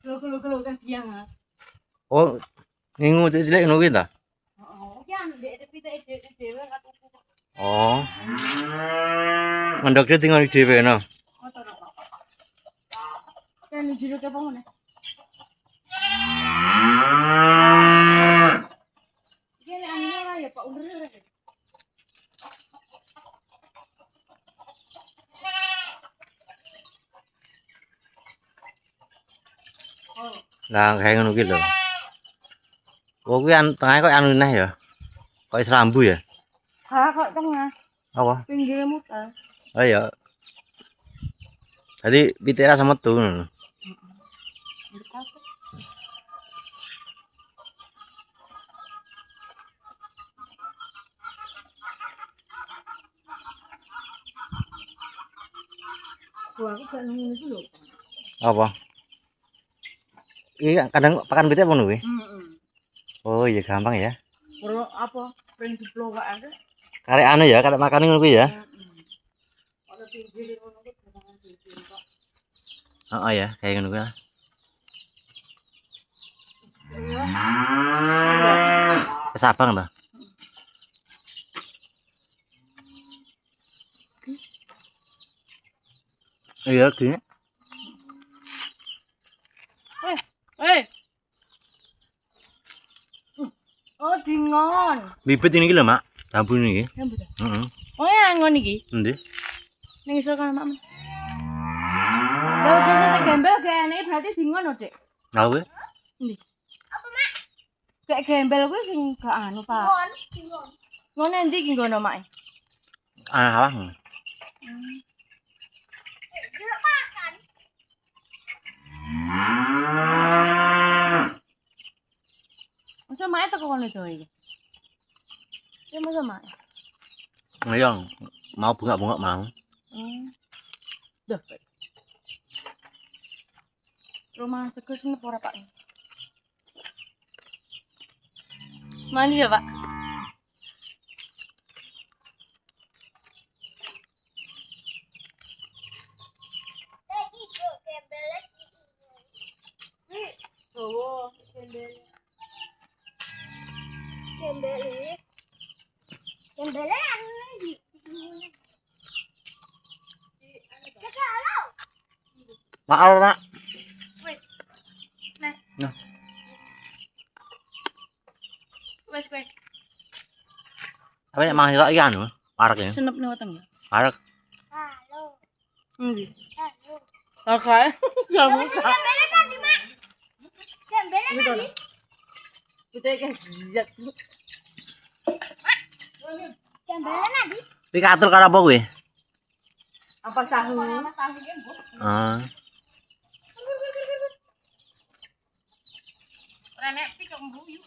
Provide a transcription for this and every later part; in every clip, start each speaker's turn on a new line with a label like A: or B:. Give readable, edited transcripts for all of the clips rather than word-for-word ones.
A: Kalau kan biang.
B: Oh, ngingu cilik ngono kuwi ta?
A: Oh, kan dek pite dhewe kan tuku.
B: Oh. Mandoknya tinggal di dhewe no.
A: Kan jero ke apa ngene? Iki nek anu ya Pak Undur ora.
B: Lah kayak ngono kuwi lho. Oh kuwi tengah kok anu neh ya. Kok serambu ya?
A: Ha kok tengah.
B: Apa?
A: Pinggire muter.
B: Oh ya. Tadi pitera sama tuh.
A: Gua aku gak nunggu itu lho.
B: Apa? Iya kadang pakan pite apa kuwi? Oh iya gampang ya.
A: Ora apa pengen diplowak ae.
B: Karek anu ya, karek makan ngono kuwi ya.
A: Ono pinggire ngono kuwi gampang pinggir kok.
B: Oh ya, kayak ngono kuwi. Kesabang ta? Iya, gini.
A: Oh, dingon.
B: Bibit ini lho, Mak. Bambu niki.
A: Bambu ta?
B: Heeh.
A: Oh, ya ngon iki.
B: Endi?
A: Ning iso kan Mak. Lho, desa gembel kene berarti dingon lho, Dik.
B: Lah kuwi?
A: Endi? Apa, Mak? Kayak gembel kuwi sing gak anu, Pak. Dingon. Ngono endi iki ngono, Mak?
B: Awang.
A: Masa mae teko kono to iki. Ya masa mae.
B: Ngeyong, mau bunga-bunga mau.
A: Duh. Rumah teges nep ora, Pak? Mandi ya, Pak? Oh, gembel. Gembelnya anu di
B: Maaf, Mak.
A: wes. Nah.
B: Nah.
A: Wes.
B: Tapi nek mangi kok iki anu, parek ya.
A: Senep ning weteng ya.
B: Parek.
A: Halo. Endi? Halo. Kakak. Ya muka. Gembelnya tadi, Mak. Gembelnya tadi. Kita kan zat. Gembelnya tadi.
B: Iki katul karo apa kuwi?
A: Apa tahu?
B: Ah.
A: Renek pik kok mbuyu.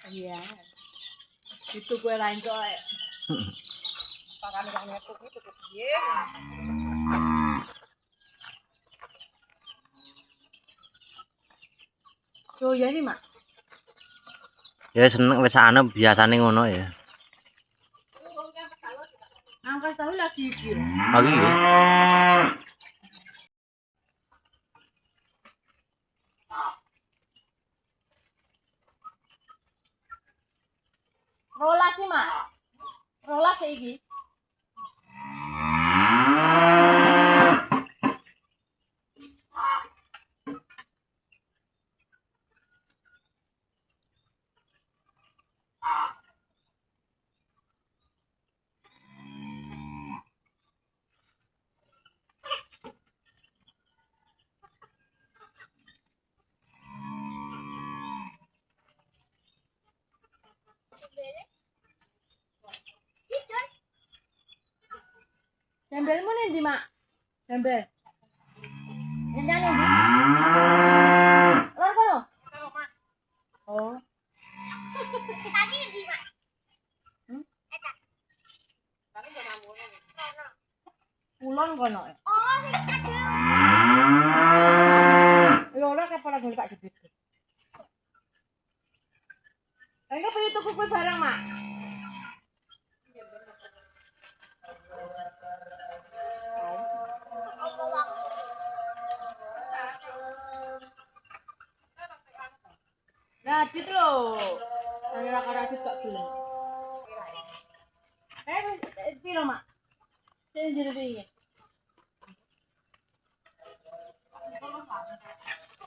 A: Iya. Itu kue lain kok. Pakan kok nyetuk itu kok piye. Yo ya nih, Mak.
B: Ya seneng wis ana biasane ngono ya.
A: Angkat tahu lagi iki.
B: Lagi ya.
A: Rolas sih, Mak. Rolas iki. Gembelmu nih di Mak. Gembel. Jangan nih. Lor kono. Oh. Tadi di Mak. Eta. Tadi kono ngono. Kulon kono. Oh, sing ada. Ya ora kepala golek gede. Engko pengen tuku kue barang, Mak. Nah, dit lho. Saya ora radit kok gelem. Piro, Mak? Sing jero iki.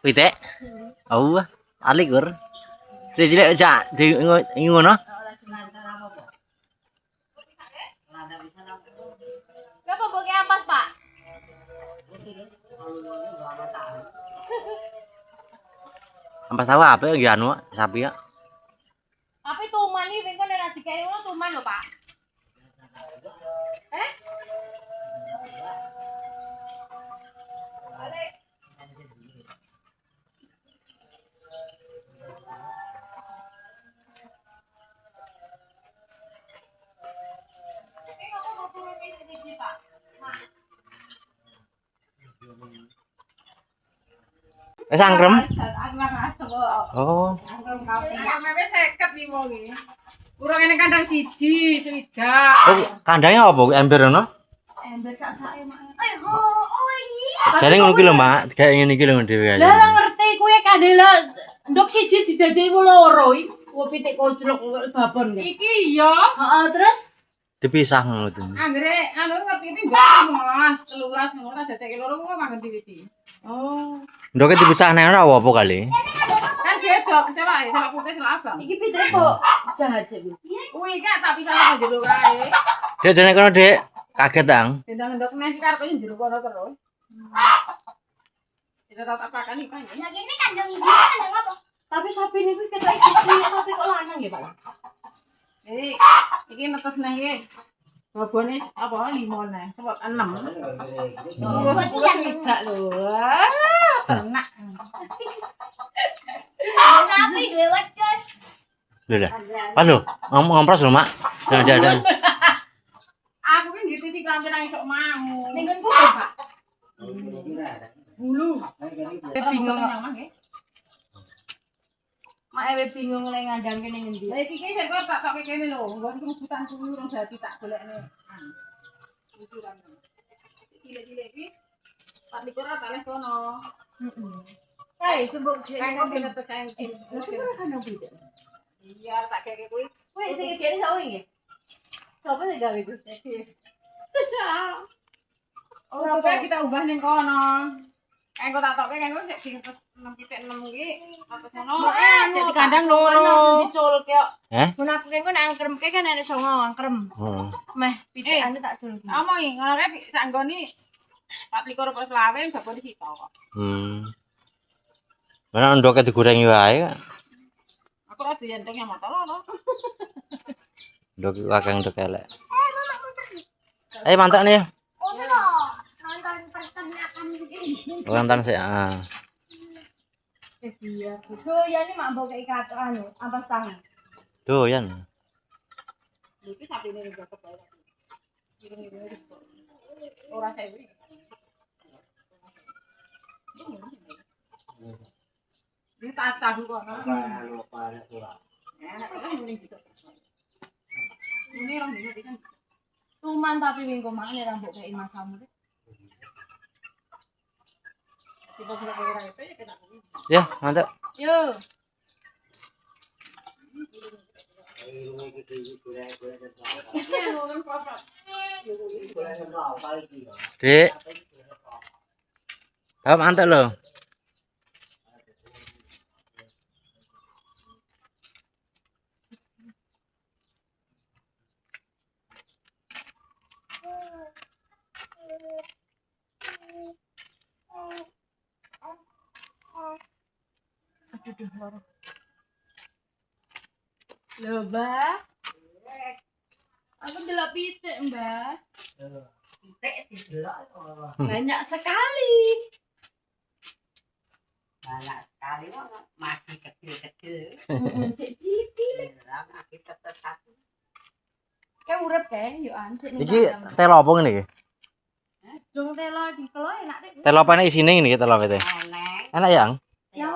B: Pitik. Oh, alikur. Cilik aja di ngono.
A: Napa mbok ki ampas, Pak?
B: Ampas sawah apa ya anu sapi ya.
A: Tapi tuman iki wing kene ra dikeki ngono tuman lho, Pak. Eh? Balik. Ini kok mau turun ini siji, Pak? Mak.
B: Wis angkrem.
A: Angkrem asem.
B: Oh.
A: Angkrem kafe.
C: Sampe 50 nih wong iki. Urung ngene kandang siji, swidak.
B: Oh, kandangnya apa ku ember ngono?
A: Ember sak-sake, Mak.
B: Jane ngono ki lho, Mak. Kayak ngene iki lho dhewe aja.
A: Lah ngerti kuwi kandela ndok siji didadekku loro iki. Kuwi pitik koclok babon iki.
C: Iki iya.
A: Heeh, terus
B: Dipisah ngono tuh.
C: Anggere anu ngerti iki mbak 15, 13 ngono ta dadeke loro kok manggon diwiti.
A: oh,
B: Ndoke dipisah nang ora apa kali.
C: Kan beda selak putih selak abang.
A: iki pitik kok jahat sih.
C: Kuwi iki tak pisah nang jero kae.
B: Dek jane kono, Dek. Kaget tang.
C: Dendang ndok neh iki karepe jero kono terus. Kita tak apakan iki kan.
D: Nah, gini kandang ini kandang apa?
A: Tapi sapi niku ketok iki tapi kok lanang ya, Pak?
C: Jadi iki netes neh iki. Babone apa 5 neh, sebab 6. Wes tidak lho. Tenak.
D: Sapi dua wedhus.
B: Lho lah. Pas lho, ngompros lho, Mak. Ada.
C: Aku kan gitu sih kelampir nang esuk mau.
A: Ning nggonku Pak.
C: Bulu.
A: Bingung kok.
C: Mah nggih.
A: Mak ewe bingung lek ngandangke ning endi.
C: Lah iki sing kok tak kene lho, nggon kerubutan kuwi urung dadi tak golekne. Ukuran. Cilik-cilik iki 24 tak leh kono.
A: Heeh. Hei, sebut sik.
C: Kae kok netes kae.
A: Tapi ora kandang pitik.
C: Iya, tak keke kuwi.
A: Kuwi sing ngene sapa iki? Sapa sing gawe iku?
C: Oh, coba kita ubah ning kono. Kae kok tak tokke kae kok sik dinetes 6.6 iki. Atus ngono. Jadi kandang loro.
A: Diculke kok.
B: Eh?
A: Mun aku kene nang angkremke kan enek songo angkrem.
B: Heeh.
A: Meh pitikane tak culke.
C: Omongi ngono kae sak nggoni 24 apa selawe babone sito kok.
B: Mana ndoke digorengi wae.
C: Aku ora doyan teng motor lho.
B: Ndok wakang ndok elek. Ayo mantap nih.
D: Oh, nonton pertemuan ini.
B: Orang tan sik.
A: Iya. So, ya ini mak mbok kei katok anu, ampas tangan.
B: Doyan.
C: Iki sapine ning jokep bae. Irung-irung ora sewu. Ini tak tahu kok. Ini orang ini kan.
A: Tuman tapi wing komane ra mbok kei masamu.
C: Kita sudah kira itu ya kena.
B: Ya, mantap.
A: Yo.
C: Ini orang kosong.
B: Dek. Ah, mantap loh.
A: Aduh, loro. Lho, Mbah. Aku delok pitik, Mbah.
E: Pitik didelok
A: Banyak sekali.
E: banyak sekali wong masih kecil-kecil.
A: Cek cilik.
E: Lah masih tetep
A: Kayak urip kae yo an.
B: Iki telo apa ngene iki?
A: Jong telo di telo enak deh.
B: Telo apa nek isine ngene iki telo pete.
E: eneng.
B: Enak yang?
A: Ya,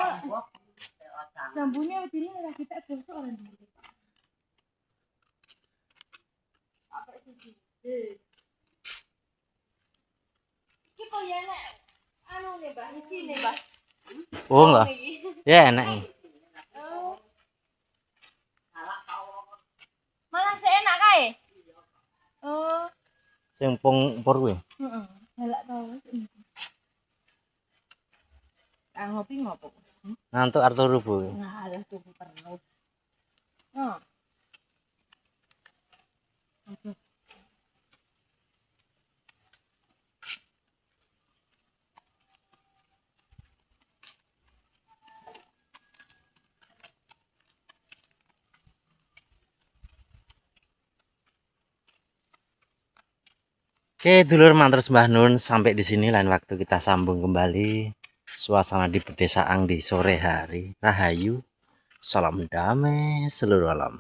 A: jambunya ini lagi tak bosok orang. Kita ya nek anu nih, Mbak, di sini, Mbak.
B: Oh enggak. Ya enak.
A: Oh. Malah seenak kae. Oh,
B: Sing pur kuwi.
A: heeh. Galak tau wis. Ah ngopi ngopo?
B: Ngantuk Arthur Rubo.
A: Nah, alah tuku terus. Oh.
B: Oke, dulur mantur sembah nun, sampai di sini lain waktu kita sambung kembali suasana di pedesaan di sore hari. Rahayu, salam damai seluruh alam.